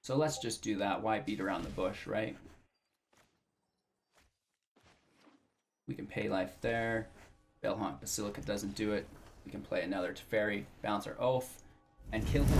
So let's just do that. Why beat around the bush, right? We can pay life there. Bell-Haunt Basilica doesn't do it. We can play another Teferi, bounce our Oath, and kill him.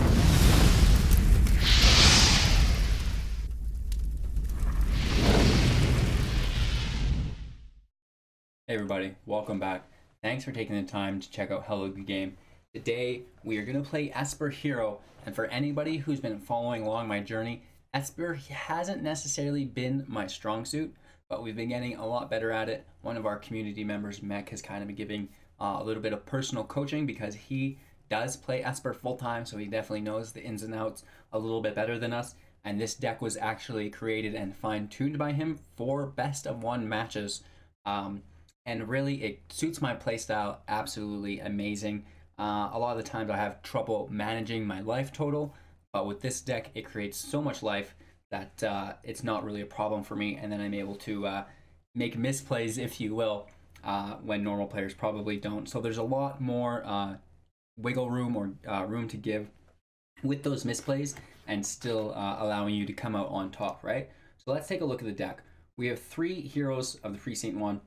Hey everybody, welcome back. Thanks for taking the time to check out Hallowed Game. Today we are going to play Esper Hero, and for anybody who's been following along my journey, Esper hasn't necessarily been my strong suit, but we've been getting a lot better at it. One of our community members, Mech, has kind of been giving a little bit of personal coaching because he does play Esper full-time, so he definitely knows the ins and outs a little bit better than us. And this deck was actually created and fine-tuned by him for best of one matches. And really, it suits my playstyle absolutely amazing. A lot of the times I have trouble managing my life total, but with this deck, it creates so much life that it's not really a problem for me, and then I'm able to make misplays, if you will, when normal players probably don't. So there's a lot more wiggle room or room to give with those misplays and still allowing you to come out on top, right? So let's take a look at the deck. We have 3 Heroes of the Precinct One,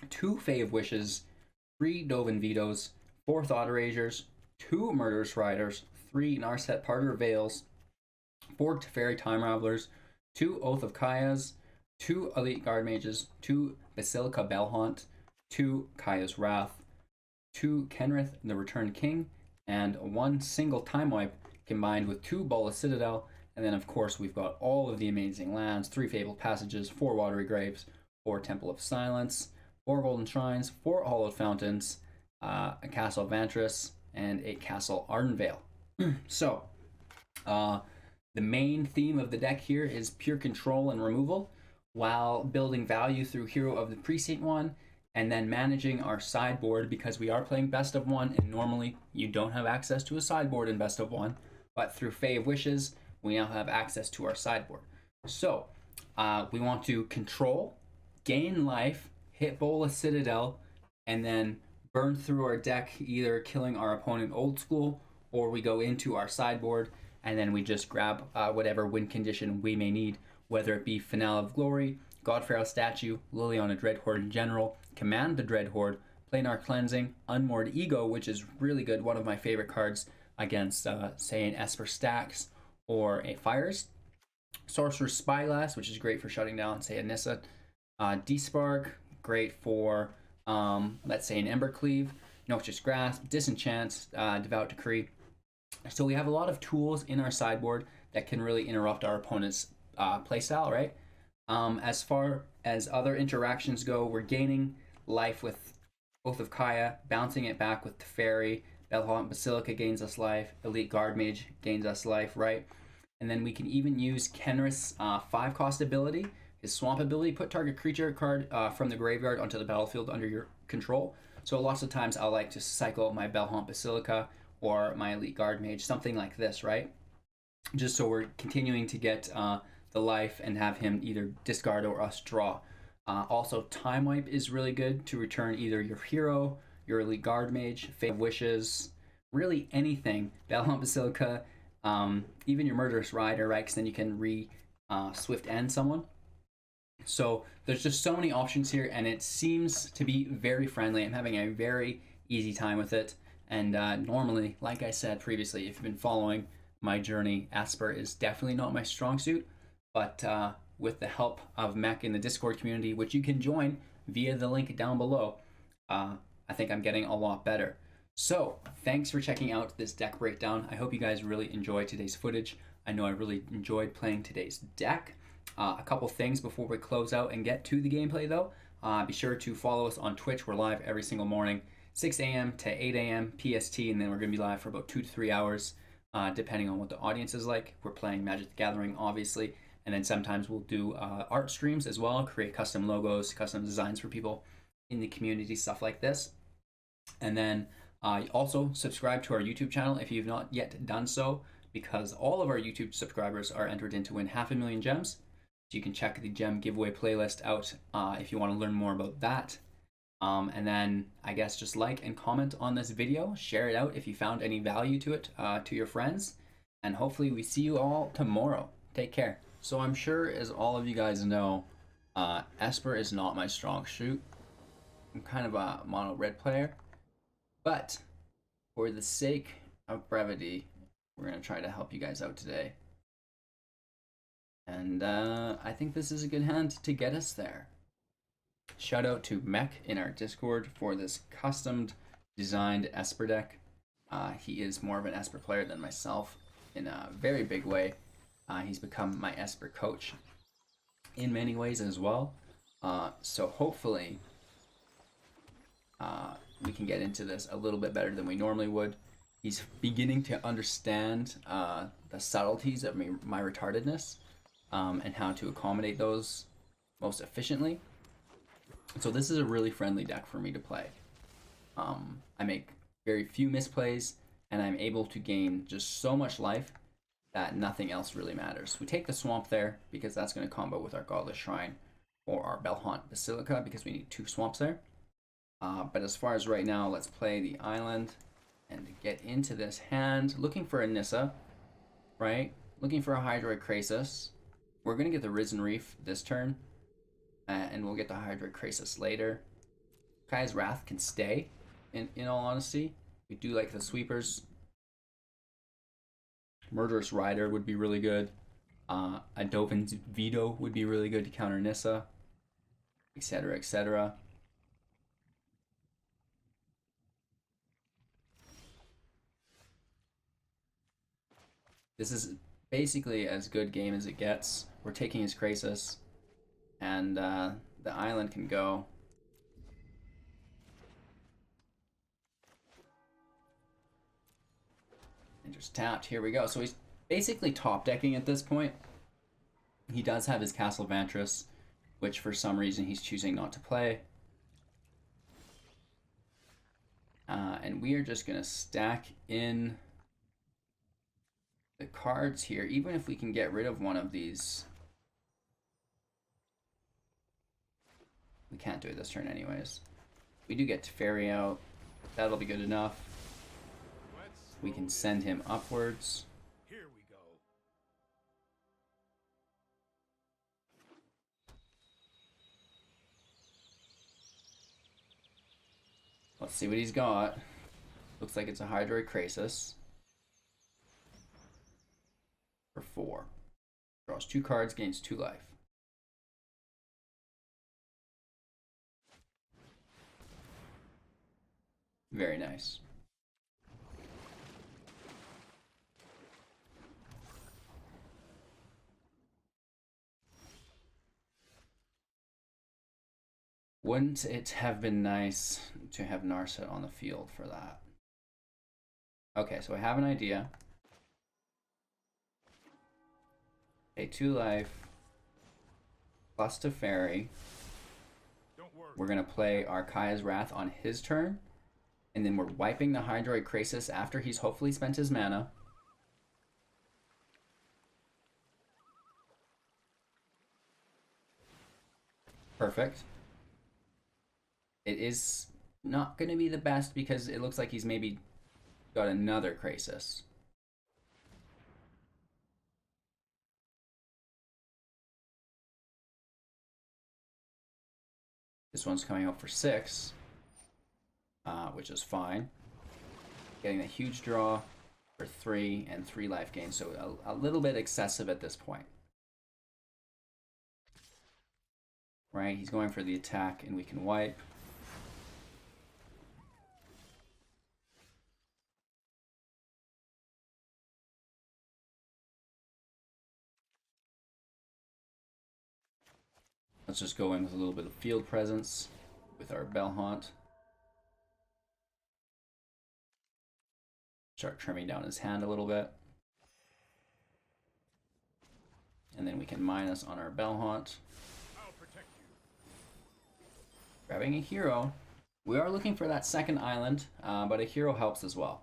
2 Fae of Wishes, 3 Dovin Vetoes, 4 Thought Erasures, 2 Murderous Riders, 3 Narset Parter Veils, 4 Teferi Time Ravelers, 2 Oath of Kaya's, 2 Elite Guardmages, 2 Basilica Bell-Haunt, 2 Kaya's Wrath, 2 Kenrith the Returned King, and 1 single Time Wipe combined with 2 Bolas Citadel. And then of course we've got all of the amazing lands, 3 Fabled Passages, 4 Watery Graves, 4 Temple of Silence, 4 Golden Shrines, 4 Hallowed Fountains, a Castle Vantress, and a Castle Ardenvale. So, the main theme of the deck here is pure control and removal, while building value through Hero of the Precinct One, and then managing our sideboard, because we are playing best of one, and normally you don't have access to a sideboard in best of one, but through Fae of Wishes, we now have access to our sideboard. So, we want to control, gain life, hit Bolas Citadel, and then burn through our deck, either killing our opponent old school, or we go into our sideboard, and then we just grab whatever win condition we may need, whether it be Finale of Glory, Godfrey Statue, Liliana Dreadhorde in general, command the Dreadhorde, Planar Cleansing, Unmoored Ego, which is really good, one of my favorite cards against, say, an Esper Stacks or a Fires. Sorcerer's Spyglass, which is great for shutting down, say, a Nissa. Despark, great for, let's say, an Embercleave. Noxious Grasp, Disenchant, Devout Decree. So we have a lot of tools in our sideboard that can really interrupt our opponent's playstyle, right? As far as other interactions go, we're gaining life with Oath of Kaya, bouncing it back with Teferi, Bell-Haunt Basilica gains us life, Elite Guardmage gains us life, right? And then we can even use Kenrith's 5-cost ability, his Swamp ability, put target creature card from the graveyard onto the battlefield under your control. So lots of times I'll like to cycle my Bell-Haunt Basilica or my Elite Guardmage, something like this, right? Just so we're continuing to get the life and have him either discard or us draw. Also, Time Wipe is really good to return either your hero, your Elite Guardmage, Fae of Wishes, really anything. Bell-Haunt Basilica, even your Murderous Rider, right? Because then you can swift end someone. So there's just so many options here, and it seems to be very friendly. I'm having a very easy time with it. And normally, like I said previously, if you've been following my journey, Esper is definitely not my strong suit. But with the help of Mech in the Discord community, which you can join via the link down below, I think I'm getting a lot better. So thanks for checking out this deck breakdown. I hope you guys really enjoyed today's footage. I know I really enjoyed playing today's deck. A couple things before we close out and get to the gameplay though. Be sure to follow us on Twitch. We're live every single morning, 6 a.m. to 8 a.m. PST, and then we're going to be live for about 2 to 3 hours, depending on what the audience is like. We're playing Magic the Gathering, obviously, and then sometimes we'll do art streams as well, create custom logos, custom designs for people in the community, stuff like this. And then also subscribe to our YouTube channel if you've not yet done so, because all of our YouTube subscribers are entered in to win 500,000 gems. So you can check the gem giveaway playlist out if you want to learn more about that. And then I guess just like and comment on this video, share it out if you found any value to it to your friends, and hopefully we see you all tomorrow. Take care. So I'm sure, as all of you guys know, Esper is not my strong suit. I'm kind of a mono red player, but for the sake of brevity, we're going to try to help you guys out today. And I think this is a good hand to get us there. Shout out to Mech in our Discord for this custom designed Esper deck. He is more of an Esper player than myself in a very big way. He's become my Esper coach in many ways as well. So hopefully we can get into this a little bit better than we normally would. He's beginning to understand the subtleties of my retardedness and how to accommodate those most efficiently. So this is a really friendly deck for me to play. I make very few misplays, and I'm able to gain just so much life that nothing else really matters. We take the swamp there because that's going to combo with our Godless Shrine or our Bell-Haunt Basilica because we need 2 swamps there. But as far as right now, let's play the island and get into this hand. Looking for a Nissa, right? Looking for a Hydroid Krasis. We're going to get the Risen Reef this turn, and we'll get the Hydroid Krasis later. Kaya's Wrath can stay, in all honesty. We do like the sweepers. Murderous Rider would be really good. A Dovin's Veto would be really good to counter Nissa, etc., etc. This is basically as good game as it gets. We're taking his Krasis, and the island can go. And just tapped. Here we go. So he's basically top decking at this point. He does have his Castle Vantress, which for some reason he's choosing not to play. And we are just going to stack in the cards here, even if we can get rid of one of these. We can't do it this turn anyways. We do get Teferi out. That'll be good enough. We can send him upwards. Here we go. Let's see what he's got. Looks like it's a Hydroid Krasis. For 4. Draws 2 cards, gains 2 life. Very nice. Wouldn't it have been nice to have Narset on the field for that? Okay, so I have an idea. Pay 2 life, plus Teferi. We're going to play our Kaya's Wrath on his turn, and then we're wiping the Hydroid Krasis after he's hopefully spent his mana. Perfect. It is not going to be the best because it looks like he's maybe got another Krasis. This one's coming out for 6, which is fine. Getting a huge draw for 3 and 3 life gain, so a little bit excessive at this point. Right, he's going for the attack and we can wipe. Let's just go in with a little bit of field presence with our Bell-Haunt. Start trimming down his hand a little bit. And then we can minus on our Bell-Haunt. Grabbing a hero. We are looking for that second island, but a hero helps as well.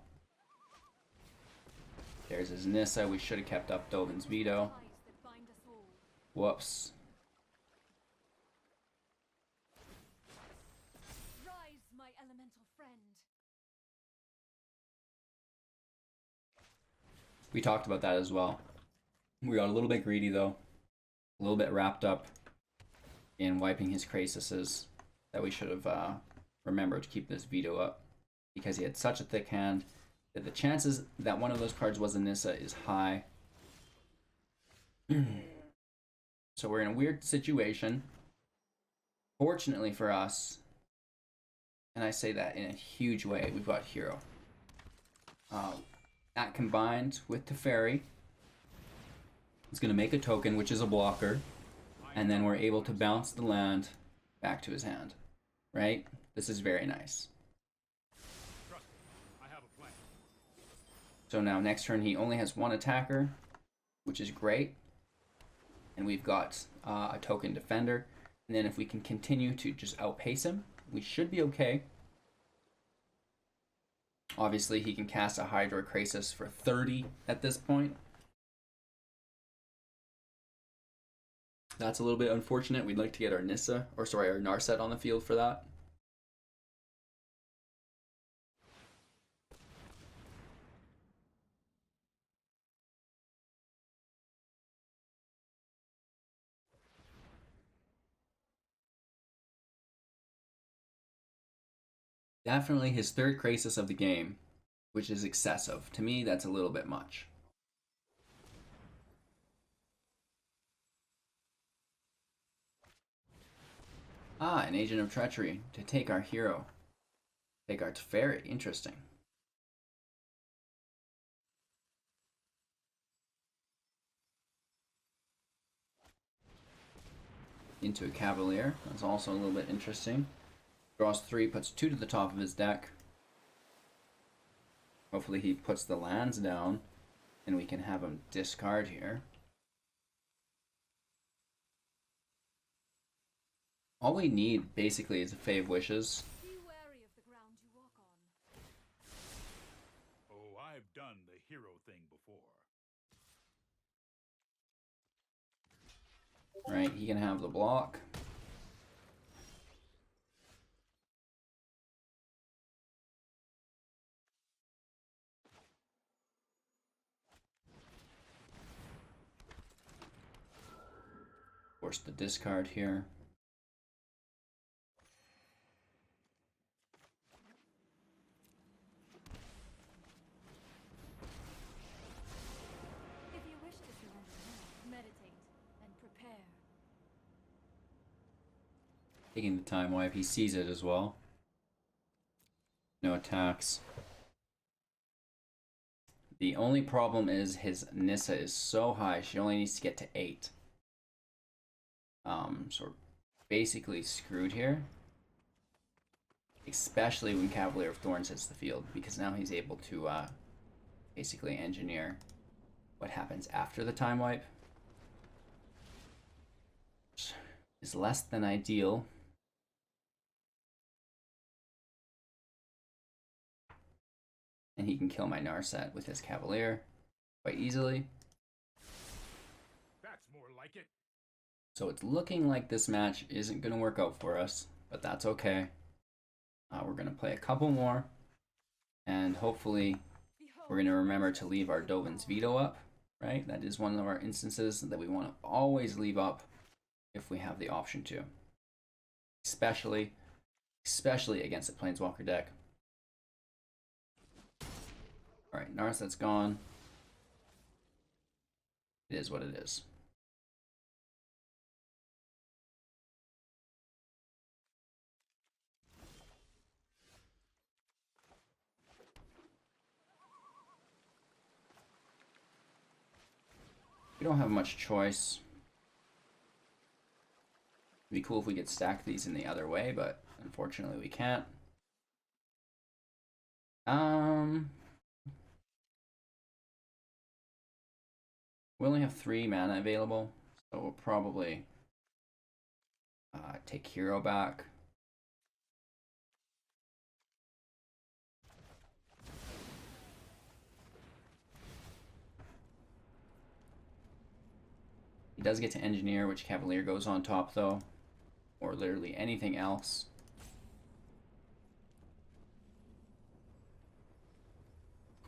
There's his Nissa. We should have kept up Dovin's Veto. Whoops. We talked about that as well. We got a little bit greedy though. A little bit wrapped up in wiping his Crasises that we should have remembered to keep this Veto up, because he had such a thick hand that the chances that one of those cards was a Nissa is high. So we're in a weird situation. Fortunately for us, and I say that in a huge way, we've got Hero. That combined with Teferi is going to make a token, which is a blocker, and then we're able to bounce the land back to his hand, right? This is very nice. So now next turn he only has one attacker, which is great, and we've got a token defender, and then if we can continue to just outpace him, we should be okay. Obviously he can cast a Hydra Krasis for 30 at this point. That's a little bit unfortunate. We'd like to get our Nissa, or sorry, our Narset on the field for that. Definitely his third Krasis of the game, which is excessive. To me, that's a little bit much. Ah, an Agent of Treachery to take our hero. Take our Teferi. Interesting. Into a Cavalier. That's also a little bit interesting. Draws 3, puts 2 to the top of his deck. Hopefully he puts the lands down and we can have him discard here. All we need basically is a Fae of Wishes. Be wary of the ground you walk on. Oh, I've done the hero thing before. Right, he can have the block. Force the discard here. If you wish to surrender now, meditate and prepare. Taking the time wipe, he sees it as well. No attacks. The only problem is his Nissa is so high, she only needs to get to 8. So we're basically screwed here. Especially when Cavalier of Thorns hits the field, because now he's able to basically engineer what happens after the time wipe. Which is less than ideal. And he can kill my Narset with his Cavalier quite easily. That's more like it. So it's looking like this match isn't going to work out for us, but that's okay. We're going to play a couple more, and hopefully we're going to remember to leave our Dovin's Veto up, right? That is one of our instances that we want to always leave up if we have the option to. Especially against a Planeswalker deck. Alright, Narset's gone. It is what it is. We don't have much choice. It'd be cool if we could stack these in the other way, but unfortunately we can't. We only have 3 mana available, so we'll probably take Hero back. He does get to Engineer, which Cavalier goes on top though, or literally anything else.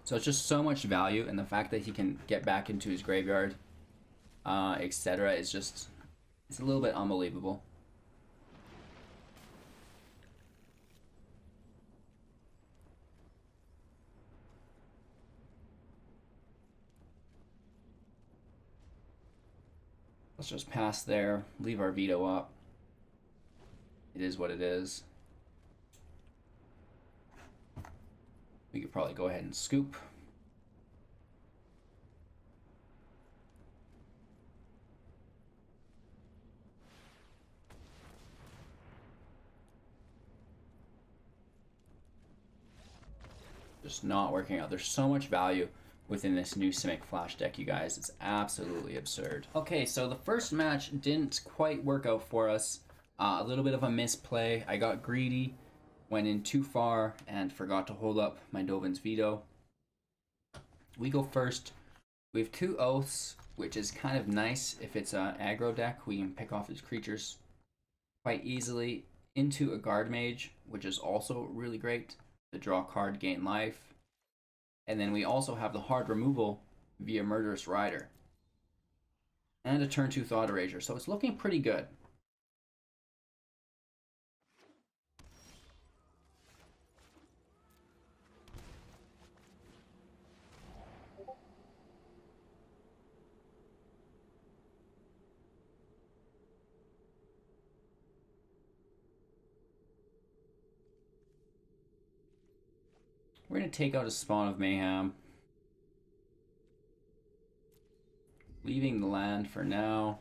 So it's just so much value, and the fact that he can get back into his graveyard etc. It's just, it's a little bit unbelievable. Let's just pass there, leave our veto up. It is what it is. We could probably go ahead and scoop. Just not working out. There's so much value within this new Simic Flash deck, you guys. It's absolutely absurd. Okay, so the first match didn't quite work out for us. A little bit of a misplay. I got greedy, went in too far, and forgot to hold up my Dovin's Veto. We go first. We have 2 Oaths, which is kind of nice. If it's an aggro deck, we can pick off his creatures quite easily. Into a Guardmage, which is also really great. To draw a card, gain life. And then we also have the hard removal via Murderous Rider. And a turn 2 Thought Erasure, so it's looking pretty good. We're going to take out a Spawn of Mayhem. Leaving the land for now.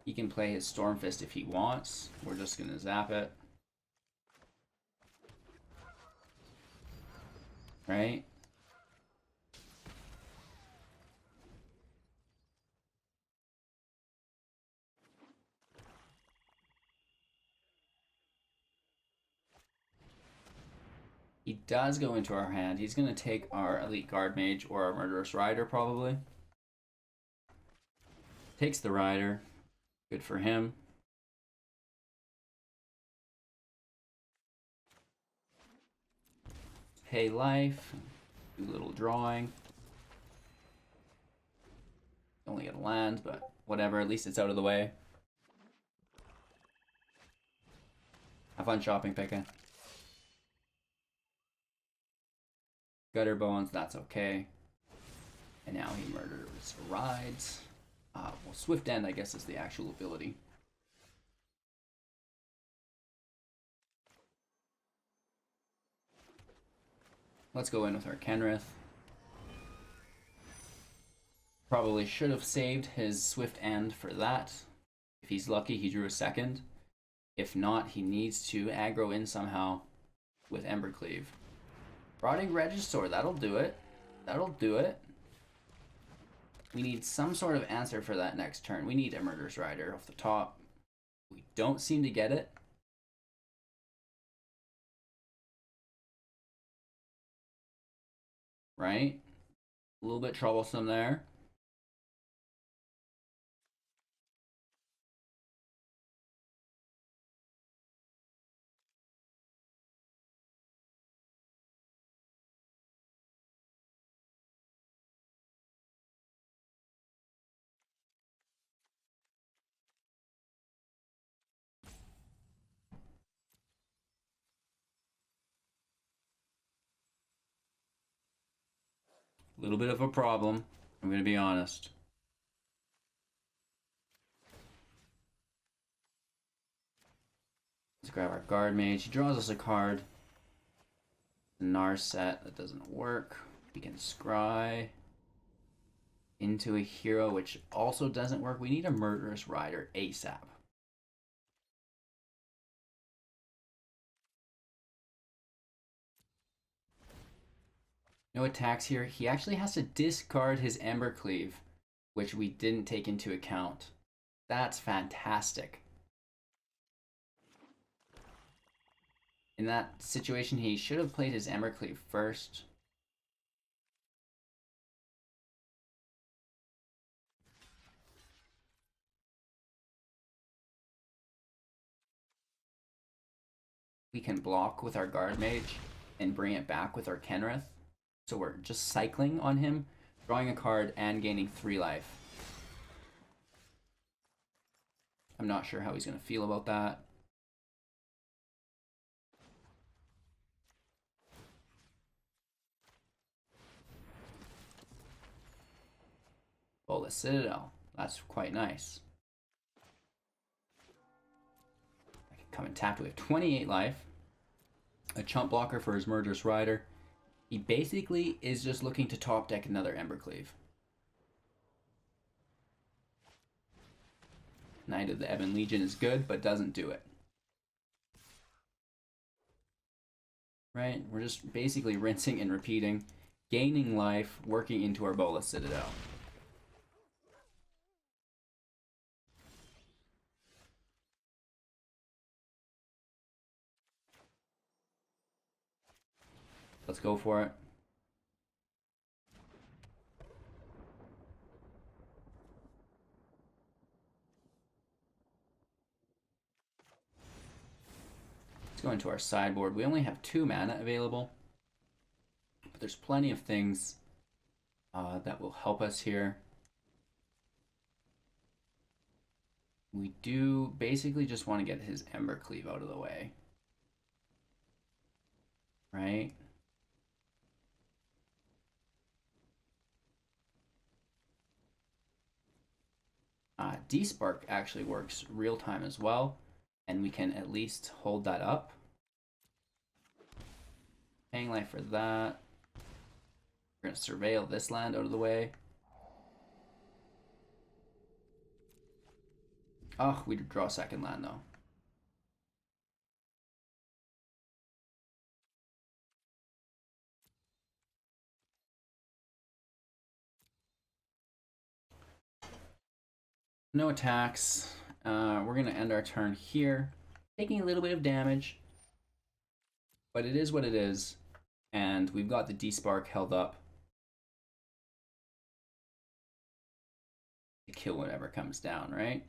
He can play his Stormfist if he wants. We're just going to zap it. Right? He does go into our hand. He's going to take our Elite Guardmage or our Murderous Rider, probably. Takes the Rider. Good for him. Pay life. Do a little drawing. Only get a land, but whatever. At least it's out of the way. Have fun shopping, picking. Gutter Bones, that's okay. And now he Murderous Rides. Well, Swift End, I guess, is the actual ability. Let's go in with our Kenrith. Probably should have saved his Swift End for that. If he's lucky, he drew a second. If not, he needs to aggro in somehow with Embercleave. Rotting Regisaur, that'll do it. That'll do it. We need some sort of answer for that next turn. We need a Murderous Rider off the top. We don't seem to get it. Right? A little bit troublesome there. A little bit of a problem, I'm going to be honest. Let's grab our Guardmage. He draws us a card. Narset, that doesn't work. We can scry into a hero, which also doesn't work. We need a Murderous Rider ASAP. No attacks here. He actually has to discard his Embercleave, which we didn't take into account. That's fantastic. In that situation, he should have played his Embercleave first. We can block with our Guardmage and bring it back with our Kenrith. So we're just cycling on him, drawing a card, and gaining 3 life. I'm not sure how he's going to feel about that. Bolas Citadel. That's quite nice. I can come and tap to it. 28 life. A chump blocker for his Murderous Rider. He basically is just looking to top deck another Embercleave. Knight of the Ebon Legion is good, but doesn't do it. Right? We're just basically rinsing and repeating, gaining life, working into our Bolas Citadel. Let's go for it. Let's go into our sideboard. We only have 2 mana available, but there's plenty of things that will help us here. We do basically just want to get his Embercleave out of the way. Right? Despark actually works real time as well, and we can at least hold that up. Paying life for that. We're going to surveil this land out of the way. Oh, we draw a second land though. No attacks. We're going to end our turn here, taking a little bit of damage, but it is what it is, and we've got the Despark held up to kill whatever comes down, right?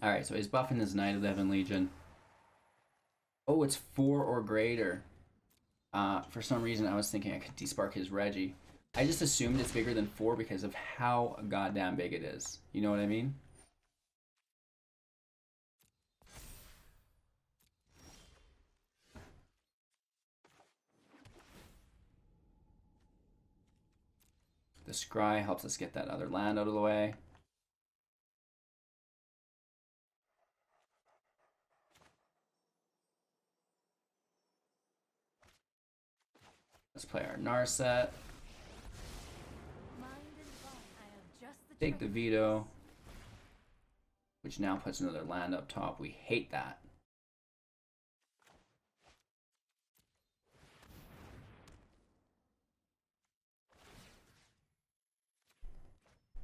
Alright, so he's buffing his Knight of the Ebon Legion. Oh, it's 4 or greater. For some reason, I was thinking I could Despark his Reggie. I just assumed it's bigger than 4 because of how goddamn big it is. You know what I mean? The Scry helps us get that other land out of the way. Let's play our Narset. Take the Veto, which now puts another land up top. We hate that.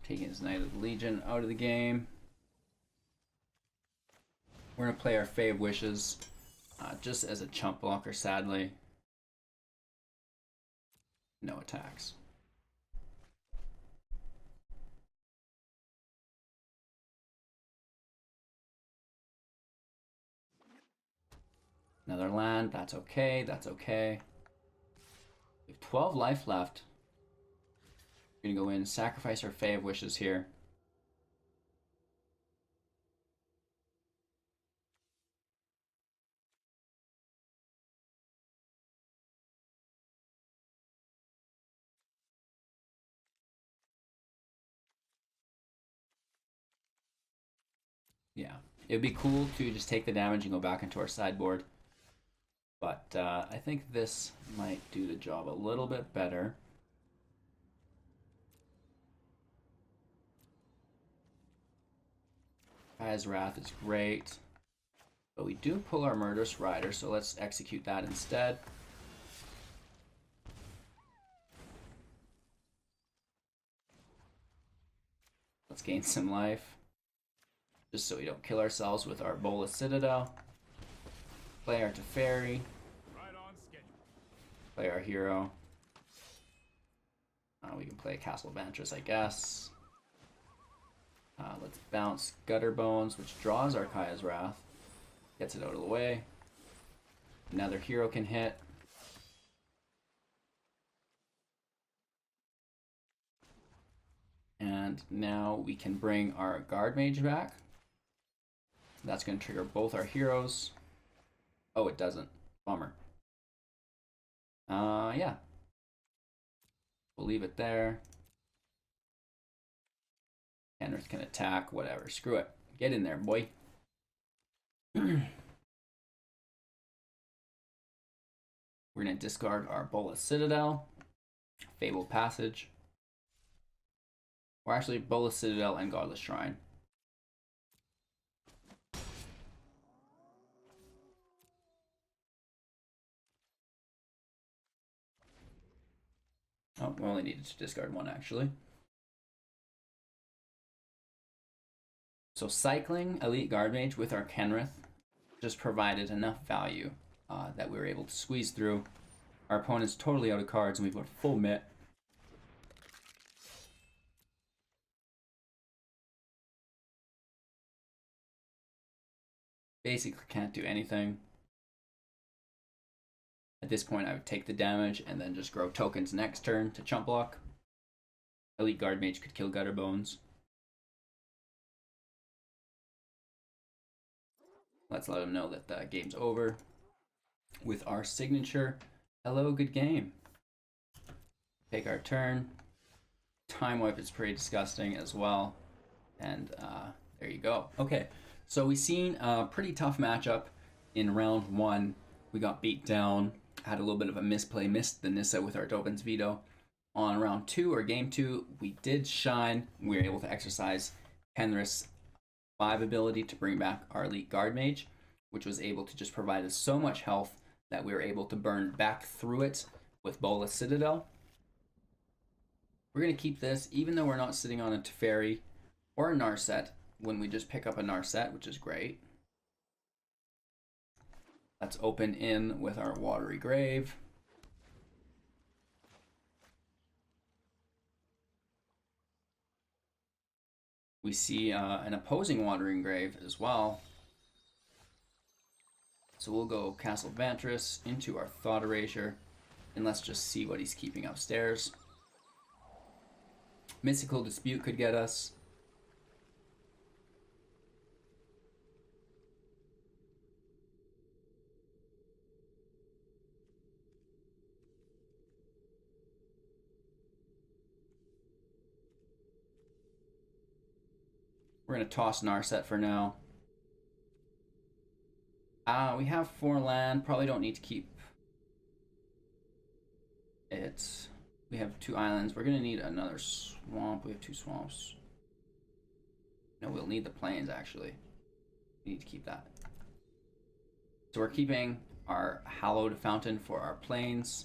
Taking his Knight of the Legion out of the game. We're going to play our Fae of Wishes, just as a chump blocker, sadly. No attacks. Another land, that's okay, that's okay. We have 12 life left. We're gonna go in and sacrifice our Fae of Wishes here. Yeah, it'd be cool to just take the damage and go back into our sideboard. But I think this might do the job a little bit better. Gaea's Wrath is great. But we do pull our Murderous Rider, so let's execute that instead. Let's gain some life. just so we don't kill ourselves with our Bolas Citadel. Play our Teferi. Right on schedule. Play our hero. We can play Castle Vantress, I guess. Let's bounce Gutter Bones, which draws our Kaya's Wrath. Gets it out of the way. Another hero can hit. And now we can bring our Guardmage back. That's going to trigger both our heroes. Oh, it doesn't. Bummer. Yeah. We'll leave it there. Kenrith can attack, whatever. Screw it. Get in there, boy. We're going to discard our Bolas Citadel. Fabled Passage. Or actually, Bolas Citadel and Godless Shrine. Oh, we only needed to discard one, actually. So cycling Elite Guardmage with our Kenrith just provided enough value that we were able to squeeze through. Our opponent's totally out of cards, and we've got full mitt. Basically can't do anything. At this point, I would take the damage and then just grow tokens next turn to chump block. Elite Guardmage could kill Gutter Bones. Let's let him know that the game's over with our signature. Hello, good game. Take our turn. Time wipe is pretty disgusting as well. And there you go. Okay, so we've seen a pretty tough matchup in round 1. We got beat down. Had a little bit of a misplay, missed the Nissa with our Dovin's Veto. On round 2 or game 2, we did shine. We were able to exercise Kenrith's 5 ability to bring back our Elite Guardmage, which was able to just provide us so much health that we were able to burn back through it with Bolas Citadel. We're going to keep this, even though we're not sitting on a Teferi or a Narset, when we just pick up a Narset, which is great. Let's open in with our Watery Grave. We see an opposing Watery Grave as well. So we'll go Castle Vantress into our Thought Erasure, and let's just see what he's keeping upstairs. Mystical Dispute could get us. We're going to toss Narset for now. We have 4 land. Probably don't need to keep it. We have 2 islands. We're going to need another swamp. We have 2 swamps. No, we'll need the plains, actually. We need to keep that. So we're keeping our Hallowed Fountain for our plains.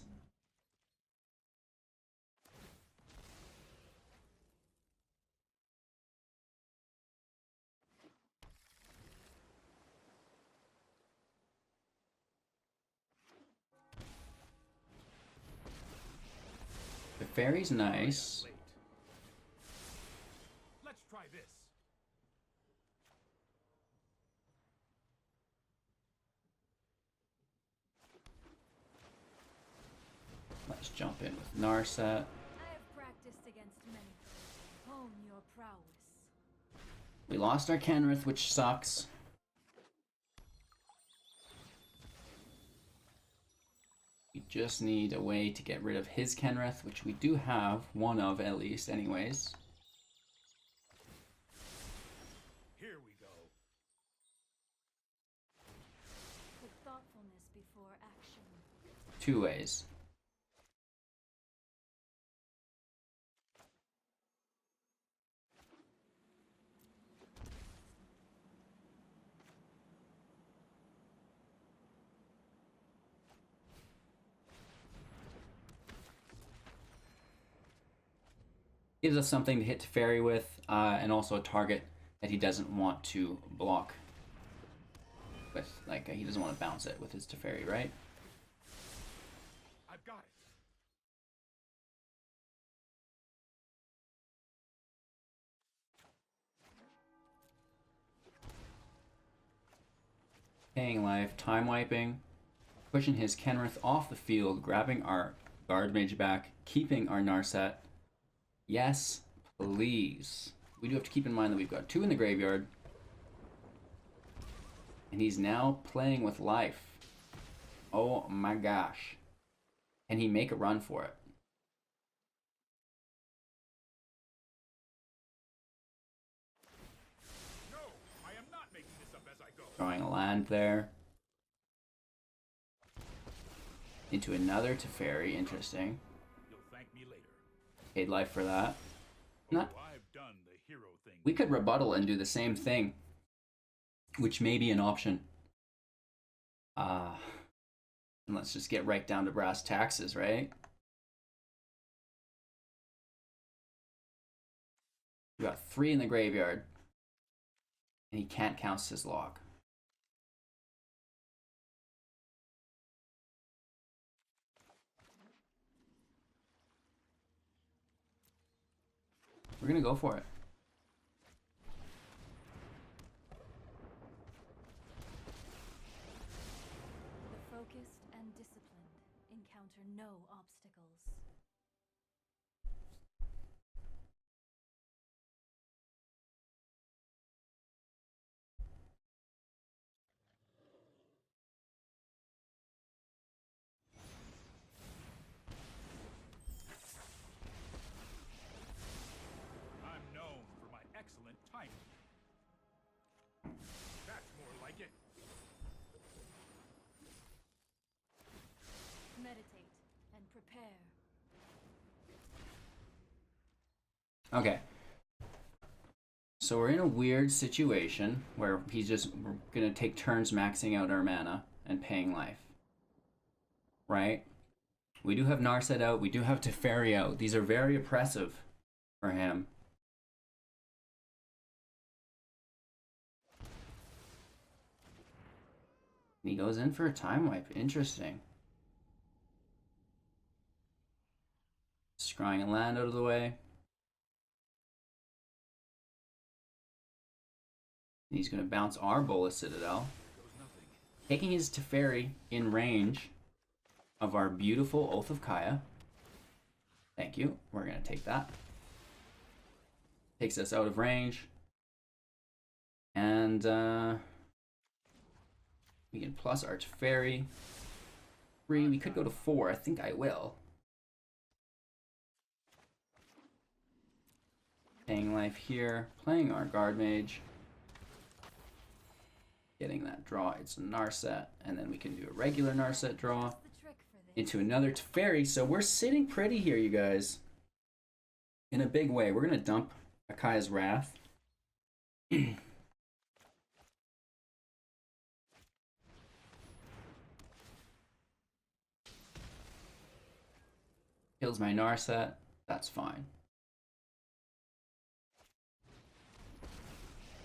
The fairy's nice. Let's try this. Let's jump in with Narset. I have practiced against many. Hone your prowess. We lost our Kenrith, which sucks. We just need a way to get rid of his Kenrith, which we do have one of at least anyways. Here we go. Put thoughtfulness before action. 2 ways. Gives us something to hit Teferi with, and also a target that he doesn't want to block with, like, he doesn't want to bounce it with his Teferi, right? I've got it. Paying life, time wiping, pushing his Kenrith off the field, grabbing our Guardmage back, keeping our Narset. Yes, please. We do have to keep in mind that we've got 2 in the graveyard. And he's now playing with life. Oh my gosh. Can he make a run for it? No, I am not making this up as I go. Drawing a land there. Into another Teferi, interesting. You'll thank me later. Paid life for that. Not. Oh, I've done the hero thing. We could rebuttal and do the same thing, which may be an option. And let's just get right down to brass taxes, right? We got 3 in the graveyard, and he can't cast his log. We're gonna go for it. The focused and disciplined encounter no obstacles. I'm known for my excellent timing. That's more like it. Meditate and prepare. Okay. So we're in a weird situation where we're gonna take turns maxing out our mana and paying life. Right? We do have Narset out, we do have Teferi out. These are very oppressive for him. He goes in for a time wipe. Interesting. Scrying a land out of the way. He's going to bounce our Bolas Citadel. Taking his Teferi in range of our beautiful Oath of Kaya. Thank you. We're going to take that. Takes us out of range. And we can plus our Teferi. 3. We could go to 4. I think I will. Paying life here. Playing our Guardmage. Getting that draw. It's a Narset. And then we can do a regular Narset draw. What's the trick for this? Into another Teferi. So we're sitting pretty here, you guys. In a big way. We're going to dump Akaya's Wrath. Kills my Narset. That's fine.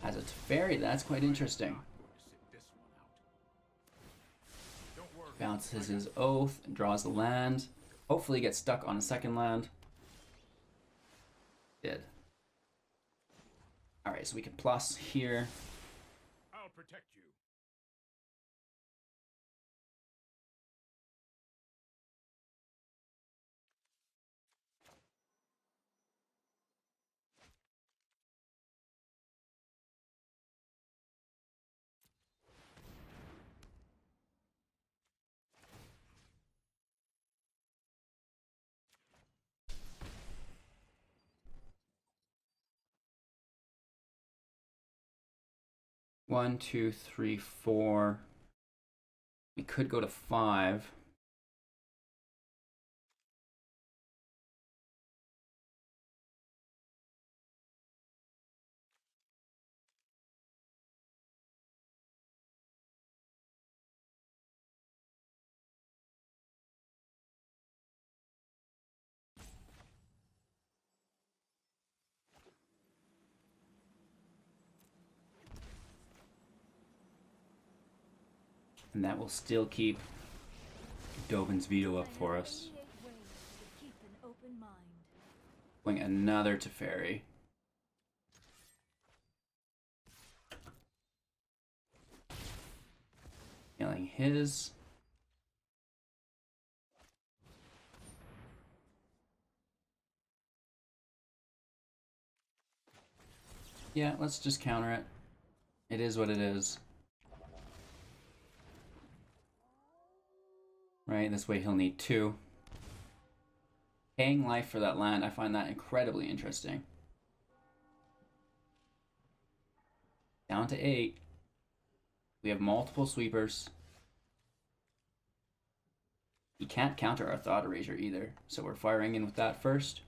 As a Teferi, that's quite interesting. Bounces his Oath and draws the land. Hopefully gets stuck on a second land. Did. Alright, so we can plus here. I'll protect you. One, two, three, 4. We could go to 5. And that will still keep Dovin's Veto up for us. I have 88 ways to keep an open mind. Playing another Teferi. Killing his. Yeah, let's just counter it. It is what it is. Right, this way he'll need 2. Paying life for that land, I find that incredibly interesting. Down to 8. We have multiple sweepers. He can't counter our Thought Erasure either, so we're firing in with that first.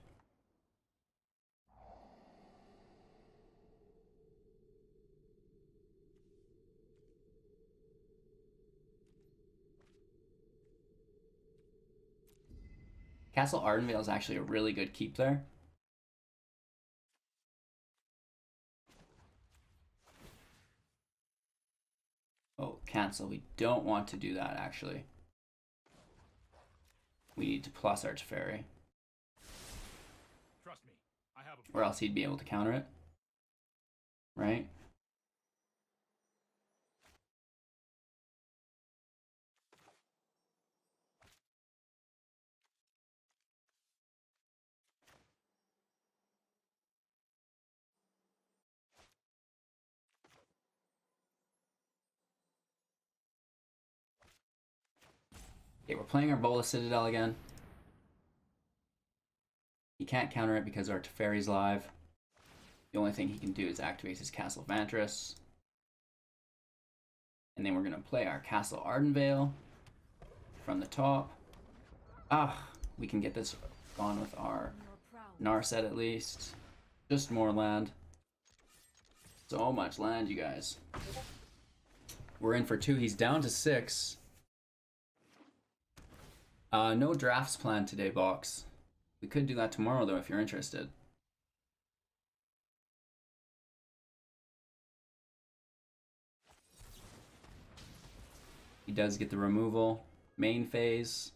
Castle Ardenvale is actually a really good keep there. Oh, cancel. We don't want to do that, actually. We need to plus our Teferi. Trust me, I have a Or else he'd be able to counter it. Right? Okay, we're playing our Bolas Citadel again. He can't counter it because our Teferi's live. The only thing he can do is activate his Castle Vantress. And then we're going to play our Castle Ardenvale from the top. We can get this gone with our Narset at least. Just more land. So much land, you guys. We're in for 2. He's down to 6. No drafts planned today, Box. We could do that tomorrow, though, if you're interested. He does get the removal, main phase.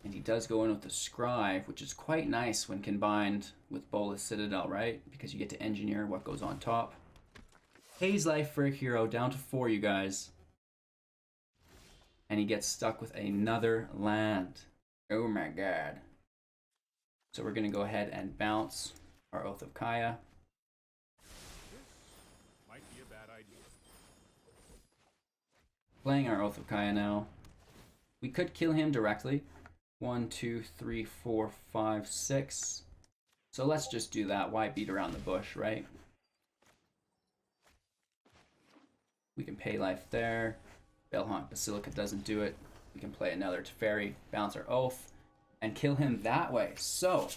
And he does go in with the Scribe, which is quite nice when combined with Bolas Citadel, right? Because you get to engineer what goes on top. Pays life for a hero, down to 4, you guys. And he gets stuck with another land. Oh my god. So we're going to go ahead and bounce our Oath of Kaya. might be a bad idea. Playing our Oath of Kaya now. We could kill him directly. 1, 2, 3, 4, 5, 6. So let's just do that. Why beat around the bush, right? We can pay life there. Bell-Haunt Basilica doesn't do it. We can play another Teferi, bounce our Oath, and kill him that way. So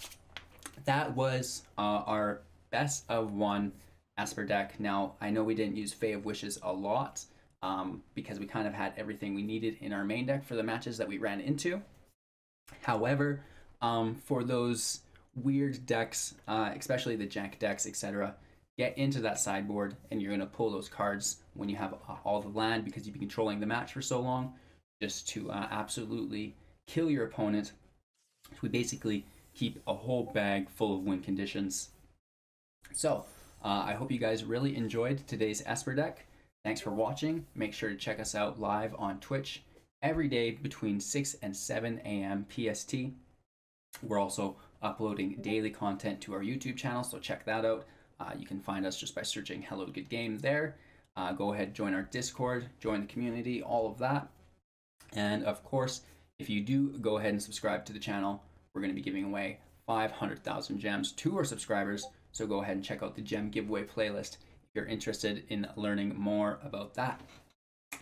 that was our best of 1 Esper deck. Now, I know we didn't use Fae of Wishes a lot because we kind of had everything we needed in our main deck for the matches that we ran into. However, for those weird decks, especially the jank decks, etc., get into that sideboard and you're going to pull those cards when you have all the land because you've been controlling the match for so long, just to absolutely kill your opponent. We basically keep a whole bag full of win conditions. So I hope you guys really enjoyed today's Esper deck. Thanks for watching. Make sure to check us out live on Twitch every day between 6 and 7 a.m. PST. We're also uploading daily content to our YouTube channel, so check that out. You can find us just by searching Hello Good Game there. Go ahead, join our Discord, join the community, all of that. And of course, if you do go ahead and subscribe to the channel, we're going to be giving away 500,000 gems to our subscribers. So go ahead and check out the gem giveaway playlist if you're interested in learning more about that.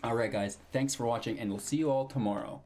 All right, guys, thanks for watching, and we'll see you all tomorrow.